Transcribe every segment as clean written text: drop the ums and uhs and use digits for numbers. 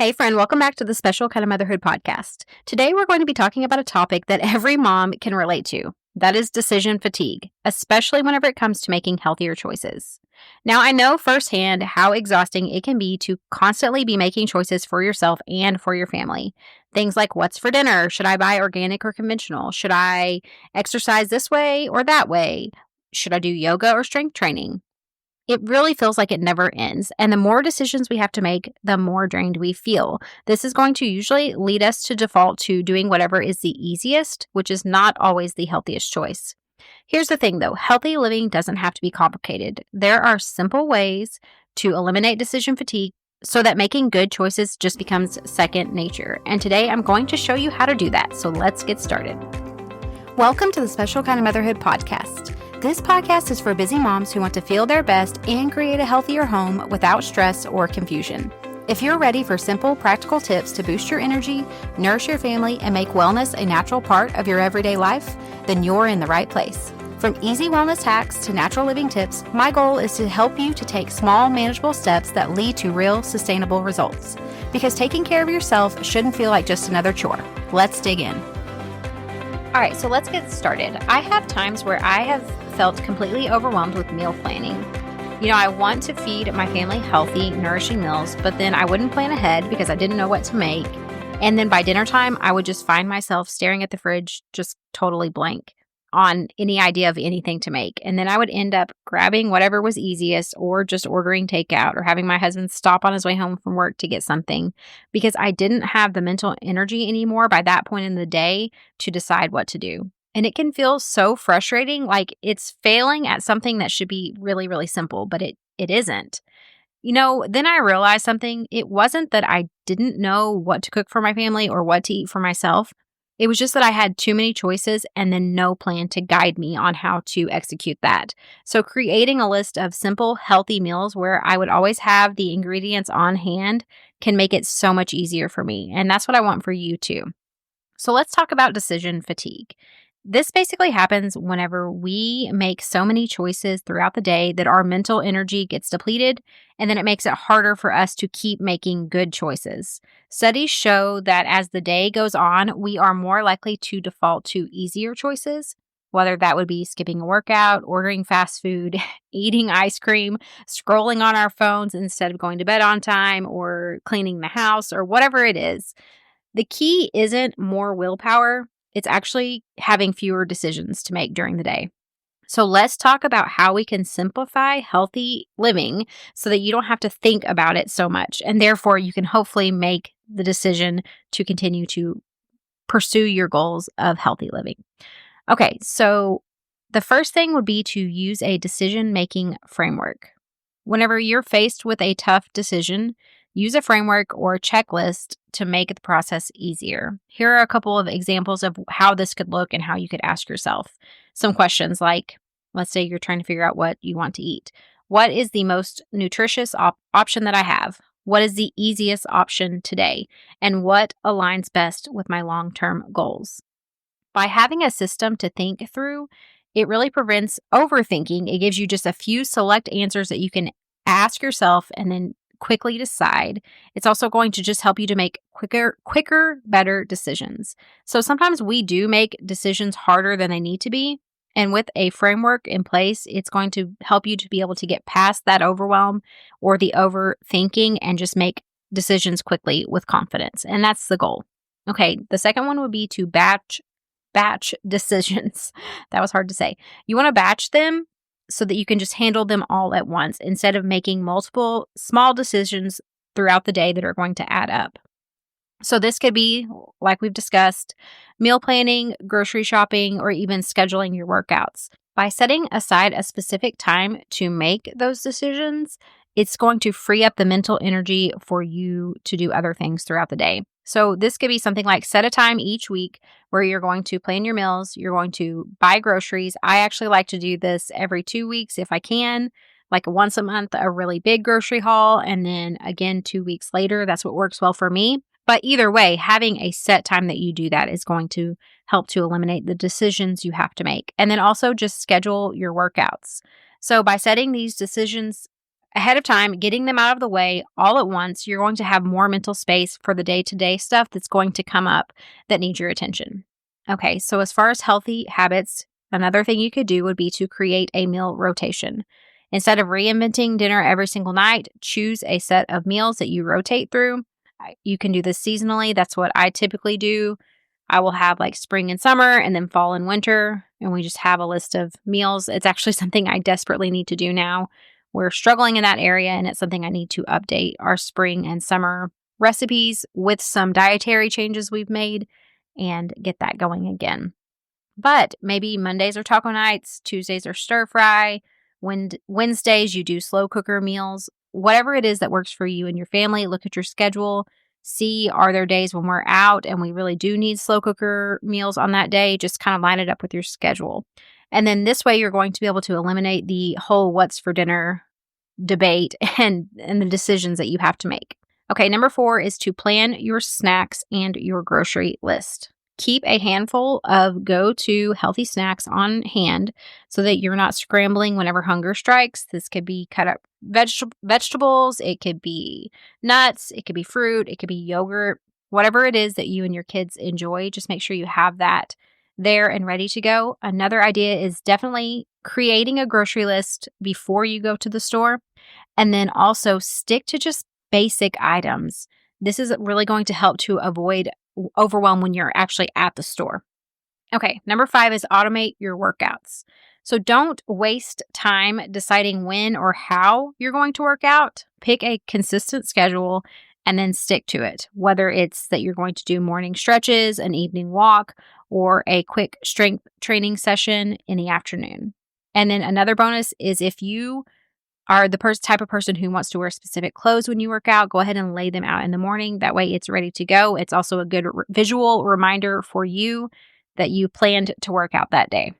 Hey friend, welcome back to the Special Kind of Motherhood podcast. Today we're going to be talking about a topic that every mom can relate to. That is decision fatigue, especially whenever it comes to making healthier choices. Now, I know firsthand how exhausting it can be to constantly be making choices for yourself and for your family. Things like what's for dinner? Should I buy organic or conventional? Should I exercise this way or that way? Should I do yoga or strength training? It really feels like it never ends. And the more decisions we have to make, the more drained we feel. This is going to usually lead us to default to doing whatever is the easiest, which is not always the healthiest choice. Here's the thing though, healthy living doesn't have to be complicated. There are simple ways to eliminate decision fatigue so that making good choices just becomes second nature. And today I'm going to show you how to do that. So let's get started. Welcome to the Special Kind of Motherhood podcast. This podcast is for busy moms who want to feel their best and create a healthier home without stress or confusion. If you're ready for simple, practical tips to boost your energy, nourish your family, and make wellness a natural part of your everyday life, then you're in the right place. From easy wellness hacks to natural living tips, my goal is to help you to take small, manageable steps that lead to real, sustainable results. Because taking care of yourself shouldn't feel like just another chore. Let's dig in. All right, so let's get started. I have times where I have felt completely overwhelmed with meal planning. I want to feed my family healthy, nourishing meals, but then I wouldn't plan ahead because I didn't know what to make. And then by dinner time, I would just find myself staring at the fridge, just totally blank on any idea of anything to make. And then I would end up grabbing whatever was easiest or just ordering takeout or having my husband stop on his way home from work to get something because I didn't have the mental energy anymore by that point in the day to decide what to do. And it can feel so frustrating, like it's failing at something that should be really, really simple, but it isn't. Then I realized something. It wasn't that I didn't know what to cook for my family or what to eat for myself. It was just that I had too many choices and then no plan to guide me on how to execute that. So creating a list of simple, healthy meals where I would always have the ingredients on hand can make it so much easier for me. And that's what I want for you too. So let's talk about decision fatigue. This basically happens whenever we make so many choices throughout the day that our mental energy gets depleted, and then it makes it harder for us to keep making good choices. Studies show that as the day goes on, we are more likely to default to easier choices, whether that would be skipping a workout, ordering fast food, eating ice cream, scrolling on our phones instead of going to bed on time, or cleaning the house, or whatever it is. The key isn't more willpower. It's actually having fewer decisions to make during the day. So let's talk about how we can simplify healthy living so that you don't have to think about it so much. And therefore, you can hopefully make the decision to continue to pursue your goals of healthy living. Okay, so the first thing would be to use a decision-making framework. Whenever you're faced with a tough decision, use a framework or a checklist to make the process easier. Here are a couple of examples of how this could look and how you could ask yourself some questions like, let's say you're trying to figure out what you want to eat. What is the most nutritious option that I have? What is the easiest option today? And what aligns best with my long-term goals? By having a system to think through, it really prevents overthinking. It gives you just a few select answers that you can ask yourself and then quickly decide. It's also going to just help you to make quicker, better decisions. So sometimes we do make decisions harder than they need to be. And with a framework in place, it's going to help you to be able to get past that overwhelm or the overthinking and just make decisions quickly with confidence. And that's the goal. Okay, the second one would be to batch decisions. That was hard to say. You want to batch them so that you can just handle them all at once instead of making multiple small decisions throughout the day that are going to add up. So this could be, like we've discussed, meal planning, grocery shopping, or even scheduling your workouts. By setting aside a specific time to make those decisions, it's going to free up the mental energy for you to do other things throughout the day. So this could be something like set a time each week where you're going to plan your meals, you're going to buy groceries. I actually like to do this every 2 weeks if I can, like once a month, a really big grocery haul, and then again 2 weeks later. That's what works well for me. But either way, having a set time that you do that is going to help to eliminate the decisions you have to make. And then also just schedule your workouts. So by setting these decisions ahead of time, getting them out of the way all at once, you're going to have more mental space for the day-to-day stuff that's going to come up that needs your attention. Okay, so as far as healthy habits, another thing you could do would be to create a meal rotation. Instead of reinventing dinner every single night, choose a set of meals that you rotate through. You can do this seasonally. That's what I typically do. I will have like spring and summer and then fall and winter, and we just have a list of meals. It's actually something I desperately need to do now. We're struggling in that area, and it's something I need to update our spring and summer recipes with some dietary changes we've made and get that going again. But maybe Mondays are taco nights, Tuesdays are stir fry, Wednesdays you do slow cooker meals. Whatever it is that works for you and your family, look at your schedule. See, are there days when we're out and we really do need slow cooker meals on that day? Just kind of line it up with your schedule. And then this way, you're going to be able to eliminate the whole what's for dinner debate and the decisions that you have to make. Okay, number 4 is to plan your snacks and your grocery list. Keep a handful of go-to healthy snacks on hand so that you're not scrambling whenever hunger strikes. This could be cut up vegetables, it could be nuts, it could be fruit, it could be yogurt, whatever it is that you and your kids enjoy. Just make sure you have that there and ready to go. Another idea is definitely creating a grocery list before you go to the store, and then also stick to just basic items. This is really going to help to avoid overwhelm when you're actually at the store. Okay, number 5 is automate your workouts. So don't waste time deciding when or how you're going to work out. Pick a consistent schedule and then stick to it, whether it's that you're going to do morning stretches, an evening walk, or a quick strength training session in the afternoon. And then another bonus is if you are the type of person who wants to wear specific clothes when you work out, go ahead and lay them out in the morning. That way it's ready to go. It's also a good visual reminder for you that you planned to work out that day.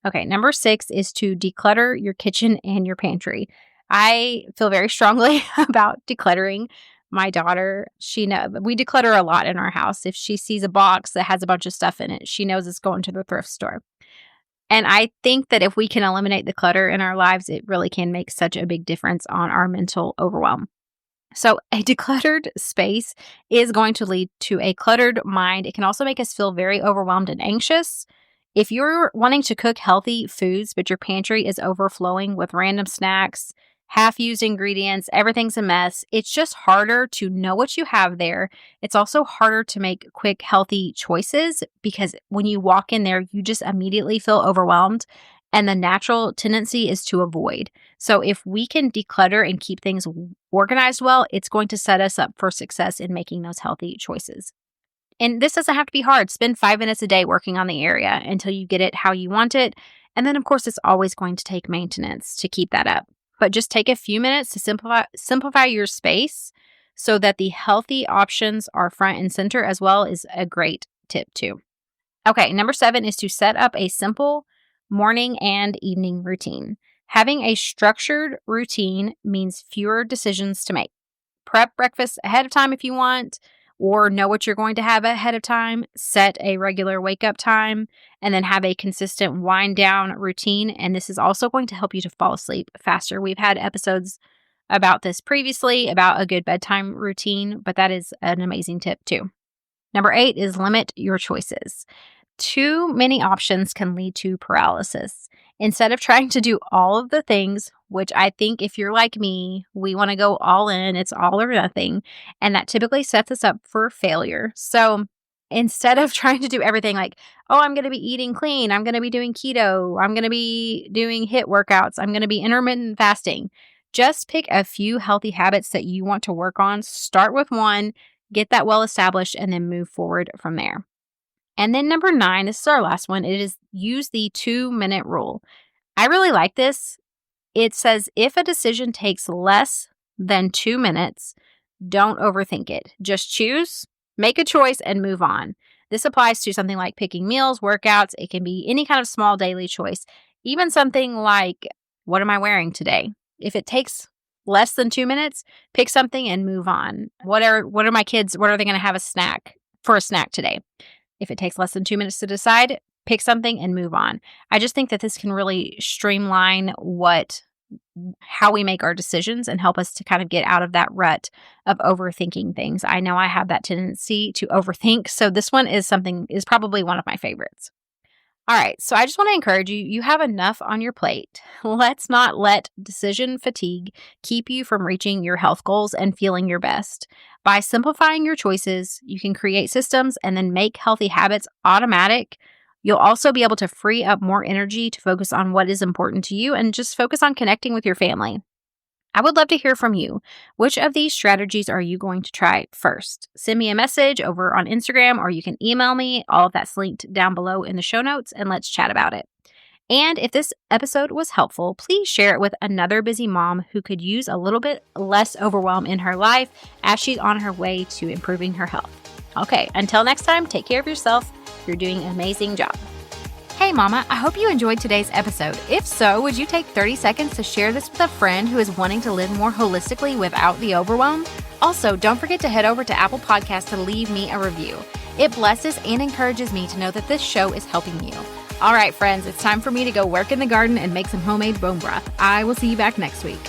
Okay, number 6 is to declutter your kitchen and your pantry. I feel very strongly about decluttering. My daughter, we declutter a lot in our house. If she sees a box that has a bunch of stuff in it, she knows it's going to the thrift store. And I think that if we can eliminate the clutter in our lives, it really can make such a big difference on our mental overwhelm. So a decluttered space is going to lead to a cluttered mind. It can also make us feel very overwhelmed and anxious. If you're wanting to cook healthy foods, but your pantry is overflowing with random snacks, half-used ingredients, everything's a mess, it's just harder to know what you have there. It's also harder to make quick, healthy choices because when you walk in there, you just immediately feel overwhelmed, and the natural tendency is to avoid. So if we can declutter and keep things organized well, it's going to set us up for success in making those healthy choices. And this doesn't have to be hard. Spend 5 minutes a day working on the area until you get it how you want it. And then, of course, it's always going to take maintenance to keep that up. But just take a few minutes to simplify your space so that the healthy options are front and center as well is a great tip too. Okay, number 7 is to set up a simple morning and evening routine. Having a structured routine means fewer decisions to make. Prep breakfast ahead of time if you want, or know what you're going to have ahead of time. Set a regular wake up time, and then have a consistent wind down routine. And this is also going to help you to fall asleep faster. We've had episodes about this previously, about a good bedtime routine, but that is an amazing tip too. Number 8 is limit your choices. Too many options can lead to paralysis. Instead of trying to do all of the things, which I think if you're like me, we want to go all in, it's all or nothing. And that typically sets us up for failure. So instead of trying to do everything like, oh, I'm going to be eating clean, I'm going to be doing keto, I'm going to be doing HIIT workouts, I'm going to be intermittent fasting, just pick a few healthy habits that you want to work on. Start with one, get that well established, and then move forward from there. And then number 9, this is our last one. It is use the 2-minute rule. I really like this. It says if a decision takes less than 2 minutes, don't overthink it. Just choose, make a choice, and move on. This applies to something like picking meals, workouts. It can be any kind of small daily choice. Even something like, what am I wearing today? If it takes less than 2 minutes, pick something and move on. What are my kids, what are they going to have for a snack today? If it takes less than 2 minutes to decide, pick something and move on. I just think that this can really streamline what how we make our decisions and help us to kind of get out of that rut of overthinking things. I know I have that tendency to overthink, so this one is probably one of my favorites. All right, so I just want to encourage you, you have enough on your plate. Let's not let decision fatigue keep you from reaching your health goals and feeling your best. By simplifying your choices, you can create systems and then make healthy habits automatic. You'll also be able to free up more energy to focus on what is important to you and just focus on connecting with your family. I would love to hear from you. Which of these strategies are you going to try first? Send me a message over on Instagram, or you can email me. All of that's linked down below in the show notes, and let's chat about it. And if this episode was helpful, please share it with another busy mom who could use a little bit less overwhelm in her life as she's on her way to improving her health. Okay, until next time, take care of yourself. You're doing an amazing job. Hey mama, I hope you enjoyed today's episode. If so, would you take 30 seconds to share this with a friend who is wanting to live more holistically without the overwhelm? Also, don't forget to head over to Apple Podcasts to leave me a review. It blesses and encourages me to know that this show is helping you. All right, friends, it's time for me to go work in the garden and make some homemade bone broth. I will see you back next week.